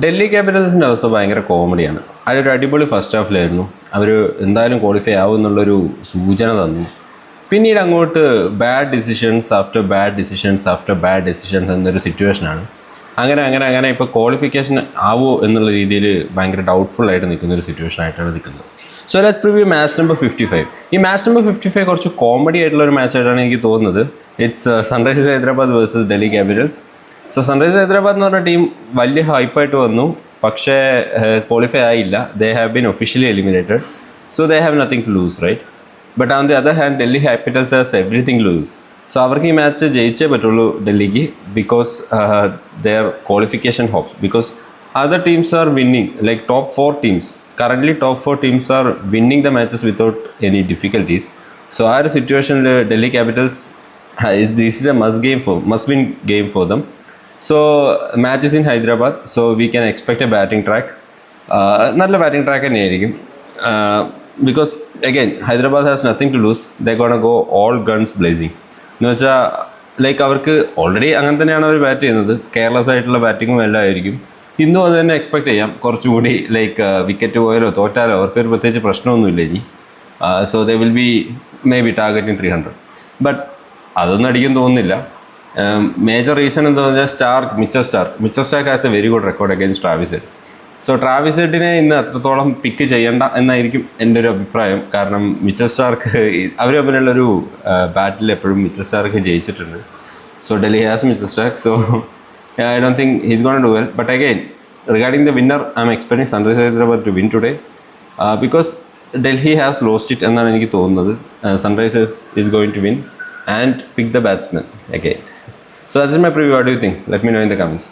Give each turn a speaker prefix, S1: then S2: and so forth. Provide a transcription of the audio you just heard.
S1: ഡൽഹി ക്യാപിറ്റൽസിൻ്റെ അവസ്ഥ ഭയങ്കര കോമഡിയാണ്. അതൊരു അടിപൊളി ഫസ്റ്റ് ഹാഫിലായിരുന്നു. അവർ എന്തായാലും ക്വാളിഫൈ ആവും എന്നുള്ളൊരു സൂചന തന്നു. പിന്നീട് അങ്ങോട്ട് bad decisions after bad decisions എന്നൊരു സിറ്റുവേഷനാണ്. അങ്ങനെ ഇപ്പോൾ ക്വാളിഫിക്കേഷൻ ആവുമോ എന്നുള്ള രീതിയിൽ ഭയങ്കര ഡൗട്ട്ഫുള്ളായിട്ട് നിൽക്കുന്ന ഒരു സിറ്റുവേഷൻ ആയിട്ടാണ് നിൽക്കുന്നത്. So let's preview match number 55. ഈ മാച്ച് നമ്പർ 55 കുറച്ച് കോമഡി ആയിട്ടുള്ള ഒരു മാച്ചായിട്ടാണ് എനിക്ക് തോന്നുന്നത്. It's Sunrisers Hyderabad versus Delhi Capitals. So Sunrisers Hyderabad എന്ന് പറഞ്ഞ ടീം വലിയ ഹൈപ്പായിട്ട് വന്നു, പക്ഷേ ക്വാളിഫൈ ആയില്ല. They have been officially eliminated, so they have nothing to lose, right? But on the other hand Delhi Capitals has everything lose. So അവർക്ക് ഈ മാച്ച് ജയിച്ചേ പറ്റുള്ളൂ ഡൽഹിക്ക്, because their qualification hopes, because other teams are winning, like top 4 teams, currently top 4 teams are winning the matches without any difficulties. So ആ ഒരു സിറ്റുവേഷനിൽ Delhi Capitals this is a must win game for them. So match is in Hyderabad, so we can expect a batting track. നല്ല batting track തന്നെയായിരിക്കും, because again Hyderabad has nothing to lose. They gonna go all guns blazing എന്ന് വെച്ചാൽ, like അവർക്ക് already അങ്ങനെ തന്നെയാണ് അവർ bat ചെയ്യുന്നത്. Careless ആയിട്ടുള്ള ബാറ്റിങ്ങും എല്ലാം ആയിരിക്കും. ഇന്നും അത് തന്നെ എക്സ്പെക്ട് ചെയ്യാം. കുറച്ചുകൂടി ലൈക്ക് വിക്കറ്റ് പോയാലോ തോറ്റാലോ അവർക്കൊരു പ്രത്യേകിച്ച് പ്രശ്നമൊന്നുമില്ല ഇനി. So they will be maybe targeting 300. But അതൊന്നും അടിക്കും തോന്നുന്നില്ല. മേജർ റീസൺ എന്താ പറഞ്ഞാൽ Mitchell Starc has a very good record against Travis Head. So Travis ഹെഡിനെ ഇന്ന് അത്രത്തോളം പിക്ക് ചെയ്യേണ്ട എന്നായിരിക്കും എൻ്റെ ഒരു അഭിപ്രായം. കാരണം മിച്ചർ സ്റ്റാർക്ക് അവർ തമ്മിലുള്ളൊരു ബാറ്റിൽ എപ്പോഴും മിച്ചർ സ്റ്റാർക്ക് ജയിച്ചിട്ടുണ്ട്. So Delhi has Mitchell Starc, so I don't think he's gonna do well. But again regarding the winner, I am expecting Sunrisers Hyderabad to win today, because Delhi has lost it എന്നാണ് എനിക്ക് തോന്നുന്നത്. Sunrisers is going to win and pick the batsman again. So that's my preview. What do you think? Let me know in the comments.